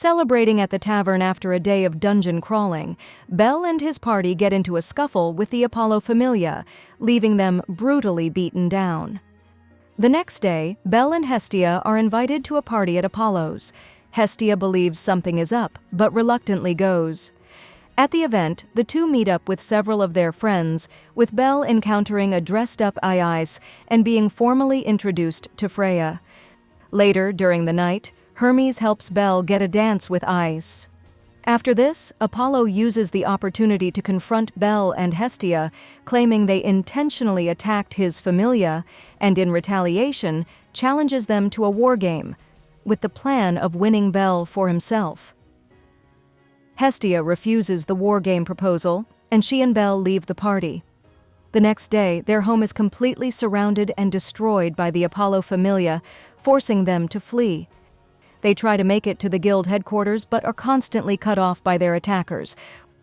Celebrating at the tavern after a day of dungeon crawling, Bel and his party get into a scuffle with the Apollo Familia, leaving them brutally beaten down. The next day, Bel and Hestia are invited to a party at Apollo's. Hestia believes something is up, but reluctantly goes. At the event, the two meet up with several of their friends, with Bel encountering a dressed-up Isis and being formally introduced to Freya. Later, during the night, Hermes helps Bel get a dance with Isis. After this, Apollo uses the opportunity to confront Bel and Hestia, claiming they intentionally attacked his familia, and in retaliation, challenges them to a war game, with the plan of winning Bel for himself. Hestia refuses the war game proposal, and she and Bel leave the party. The next day, their home is completely surrounded and destroyed by the Apollo Familia, forcing them to flee. They try to make it to the guild headquarters but are constantly cut off by their attackers.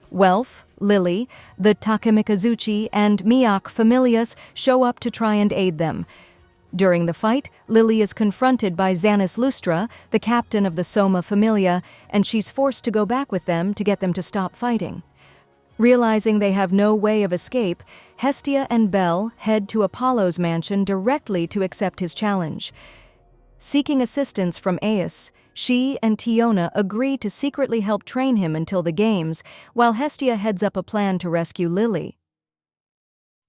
Welf, Lily, the Takemikazuchi, and Miyake familias show up to try and aid them. During the fight, Lily is confronted by Xanis Lustra, the captain of the Soma Familia, and she's forced to go back with them to get them to stop fighting. Realizing they have no way of escape, Hestia and Bel head to Apollo's mansion directly to accept his challenge. Seeking assistance from Aias, she and Tiona agree to secretly help train him until the games, while Hestia heads up a plan to rescue Lily.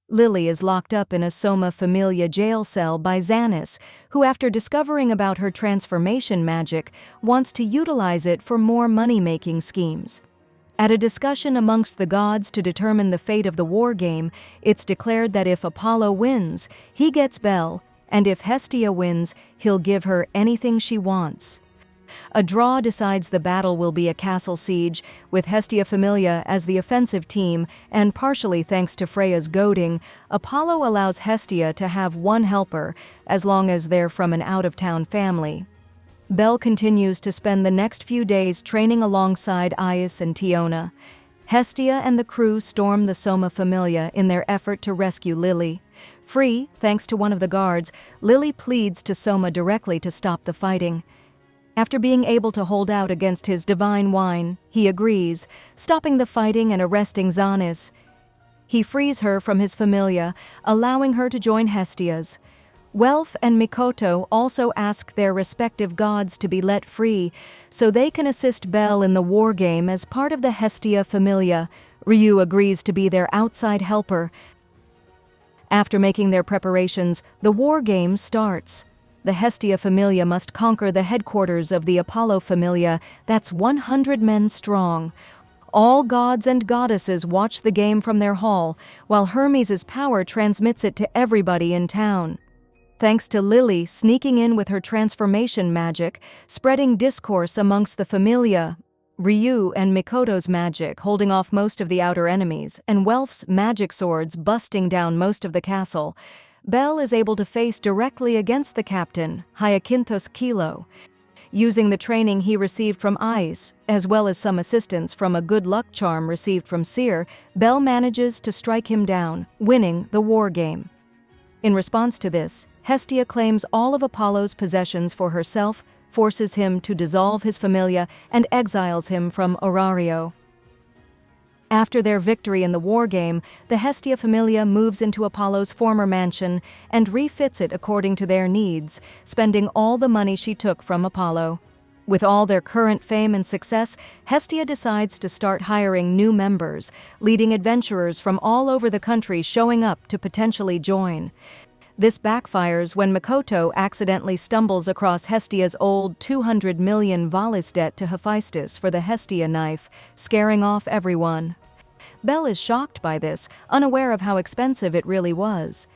Lily is locked up in a Soma Familia jail cell by Xanis, who after discovering about her transformation magic, wants to utilize it for more money-making schemes. At a discussion amongst the gods to determine the fate of the war game, it's declared that if Apollo wins, he gets Bel, and if Hestia wins, he'll give her anything she wants. A draw decides the battle will be a castle siege, with Hestia Familia as the offensive team, and partially thanks to Freya's goading, Apollo allows Hestia to have one helper, as long as they're from an out-of-town family. Bel continues to spend the next few days training alongside Aias and Tiona. Hestia and the crew storm the Soma Familia in their effort to rescue Lily. Free, thanks to one of the guards, Lily pleads to Soma directly to stop the fighting. After being able to hold out against his divine wine, he agrees, stopping the fighting and arresting Xanis. He frees her from his familia, allowing her to join Hestia's. Welf and Mikoto also ask their respective gods to be let free, so they can assist Bel in the war game as part of the Hestia Familia. Ryu agrees to be their outside helper. After making their preparations, the war game starts. The Hestia Familia must conquer the headquarters of the Apollo Familia, that's 100 men strong. All gods and goddesses watch the game from their hall, while Hermes' power transmits it to everybody in town. Thanks to Lily sneaking in with her transformation magic, spreading discourse amongst the Familia, Ryu and Mikoto's magic holding off most of the outer enemies, and Welf's magic swords busting down most of the castle, Bel is able to face directly against the captain, Hyacinthus Kilo. Using the training he received from Ice, as well as some assistance from a good luck charm received from Seer, Bel manages to strike him down, winning the war game. In response to this, Hestia claims all of Apollo's possessions for herself, forces him to dissolve his familia, and exiles him from Orario. After their victory in the war game, the Hestia Familia moves into Apollo's former mansion and refits it according to their needs, spending all the money she took from Apollo. With all their current fame and success, Hestia decides to start hiring new members, leading adventurers from all over the country showing up to potentially join. This backfires when Mikoto accidentally stumbles across Hestia's old 200 million Valis debt to Hephaestus for the Hestia knife, scaring off everyone. Bel is shocked by this, unaware of how expensive it really was.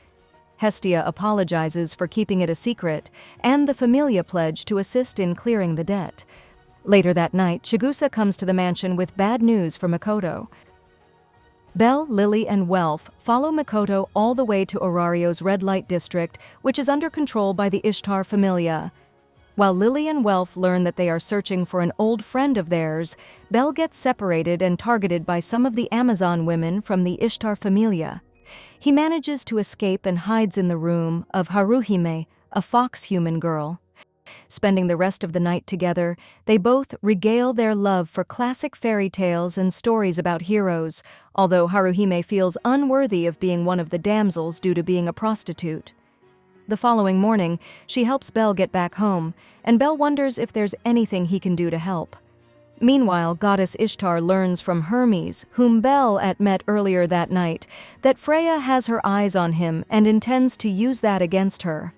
Hestia apologizes for keeping it a secret, and the Familia pledge to assist in clearing the debt. Later that night, Chigusa comes to the mansion with bad news for Mikoto. Bel, Lily, and Welf follow Mikoto all the way to Orario's red light district, which is under control by the Ishtar Familia. While Lily and Welf learn that they are searching for an old friend of theirs, Bel gets separated and targeted by some of the Amazon women from the Ishtar Familia. He manages to escape and hides in the room of Haruhime, a fox human girl. Spending the rest of the night together, they both regale their love for classic fairy tales and stories about heroes, although Haruhime feels unworthy of being one of the damsels due to being a prostitute. The following morning, she helps Belle get back home, and Belle wonders if there's anything he can do to help. Meanwhile, goddess Ishtar learns from Hermes, whom Belle had met earlier that night, that Freya has her eyes on him and intends to use that against her.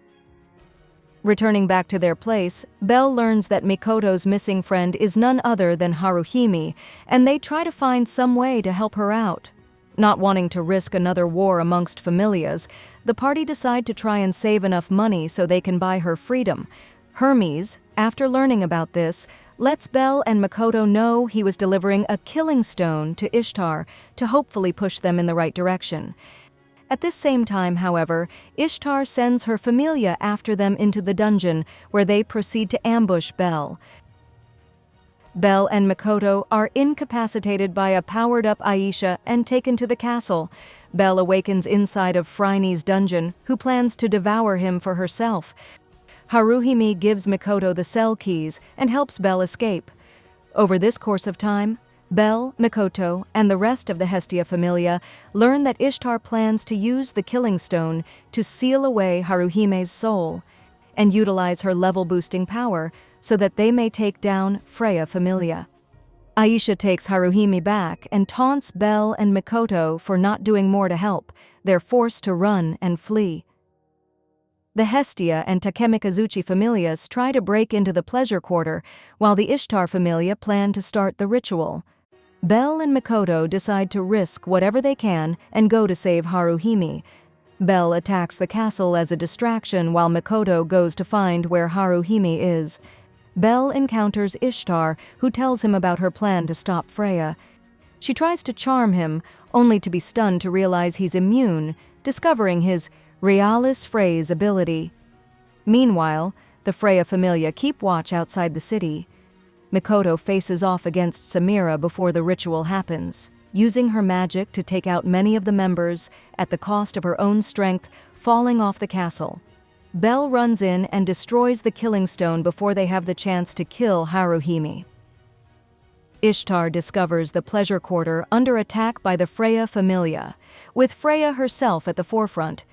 Returning back to their place, Belle learns that Mikoto's missing friend is none other than Haruhime, and they try to find some way to help her out. Not wanting to risk another war amongst familias, the party decide to try and save enough money so they can buy her freedom. Hermes, after learning about this, lets Belle and Mikoto know he was delivering a killing stone to Ishtar to hopefully push them in the right direction. At this same time, however, Ishtar sends her familia after them into the dungeon, where they proceed to ambush Belle. Belle and Mikoto are incapacitated by a powered-up Aisha and taken to the castle. Belle awakens inside of Phryne's dungeon, who plans to devour him for herself. Haruhime gives Mikoto the cell keys and helps Belle escape. Over this course of time, Belle, Mikoto, and the rest of the Hestia familia learn that Ishtar plans to use the killing stone to seal away Haruhime's soul and utilize her level-boosting power so that they may take down Freya familia. Aisha takes Haruhime back and taunts Belle and Mikoto for not doing more to help. They're forced to run and flee. The Hestia and Takemikazuchi familias try to break into the pleasure quarter, while the Ishtar familia plan to start the ritual. Belle and Mikoto decide to risk whatever they can and go to save Haruhime. Belle attacks the castle as a distraction while Mikoto goes to find where Haruhime is. Belle encounters Ishtar, who tells him about her plan to stop Freya. She tries to charm him, only to be stunned to realize he's immune, discovering his Realis Phrase ability. Meanwhile, the Freya familia keep watch outside the city. Mikoto faces off against Samira before the ritual happens, using her magic to take out many of the members at the cost of her own strength falling off the castle. Belle runs in and destroys the killing stone before they have the chance to kill Haruhime. Ishtar discovers the pleasure quarter under attack by the Freya familia, with Freya herself at the forefront.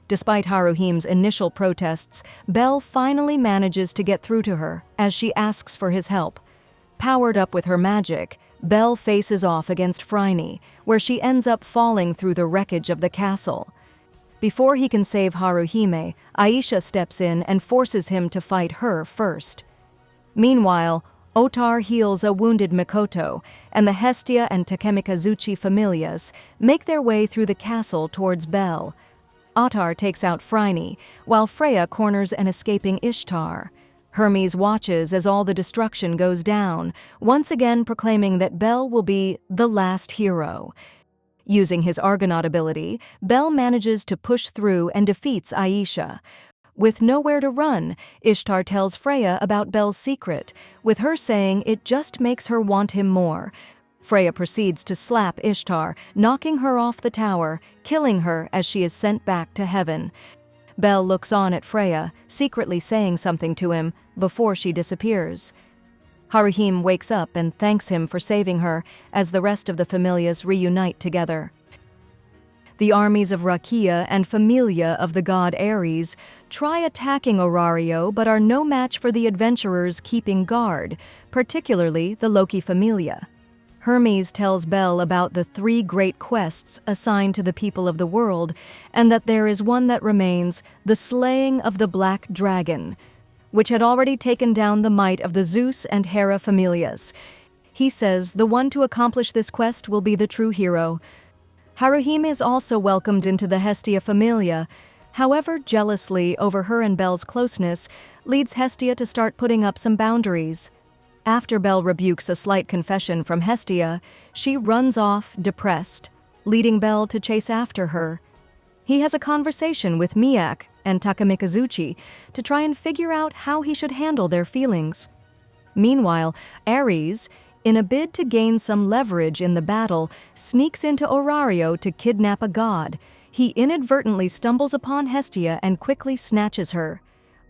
Despite Haruhime's initial protests, Belle finally manages to get through to her as she asks for his help. Powered up with her magic, Belle faces off against Phryne, where she ends up falling through the wreckage of the castle. Before he can save Haruhime, Aisha steps in and forces him to fight her first. Meanwhile, Otar heals a wounded Mikoto, and the Hestia and Takemikazuchi familias make their way through the castle towards Belle. Otar takes out Phryne, while Freya corners an escaping Ishtar. Hermes watches as all the destruction goes down, once again proclaiming that Belle will be the last hero. Using his Argonaut ability, Belle manages to push through and defeats Aisha. With nowhere to run, Ishtar tells Freya about Belle's secret, with her saying it just makes her want him more. Freya proceeds to slap Ishtar, knocking her off the tower, killing her as she is sent back to heaven. Belle looks on at Freya, secretly saying something to him, before she disappears. Haruhime wakes up and thanks him for saving her, as the rest of the familias reunite together. The armies of Rakia and Familia of the god Ares try attacking Orario but are no match for the adventurers keeping guard, particularly the Loki Familia. Hermes tells Belle about the 3 great quests assigned to the people of the world, and that there is one that remains, the slaying of the Black Dragon, which had already taken down the might of the Zeus and Hera familias. He says the one to accomplish this quest will be the true hero. Haruhime is also welcomed into the Hestia familia. However, jealously over her and Belle's closeness leads Hestia to start putting up some boundaries. After Belle rebukes a slight confession from Hestia, she runs off, depressed, leading Belle to chase after her. He has a conversation with Miak and Takemikazuchi to try and figure out how he should handle their feelings. Meanwhile, Ares, in a bid to gain some leverage in the battle, sneaks into Orario to kidnap a god. He inadvertently stumbles upon Hestia and quickly snatches her.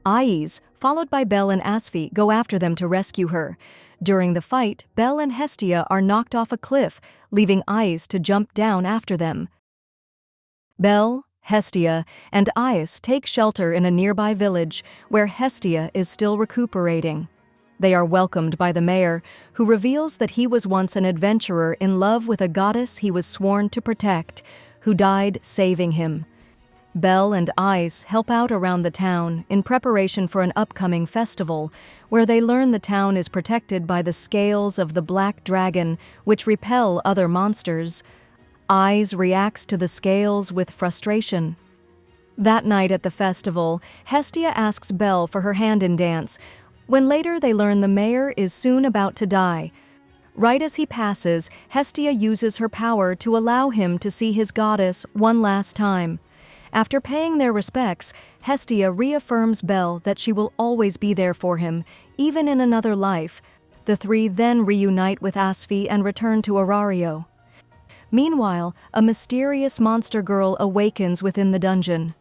Aias, followed by Bel and Asfi, go after them to rescue her. During the fight, Bel and Hestia are knocked off a cliff, leaving Aias to jump down after them. Bel, Hestia, and Aias take shelter in a nearby village where Hestia is still recuperating. They are welcomed by the mayor, who reveals that he was once an adventurer in love with a goddess he was sworn to protect, who died saving him. Bel and Aias help out around the town in preparation for an upcoming festival, where they learn the town is protected by the scales of the black dragon, which repel other monsters. Aias reacts to the scales with frustration. That night at the festival, Hestia asks Bel for her hand in dance, when later they learn the mayor is soon about to die. Right as he passes, Hestia uses her power to allow him to see his goddess one last time. After paying their respects, Hestia reaffirms Bel that she will always be there for him, even in another life. The three then reunite with Asfi and return to Arario. Meanwhile, a mysterious monster girl awakens within the dungeon.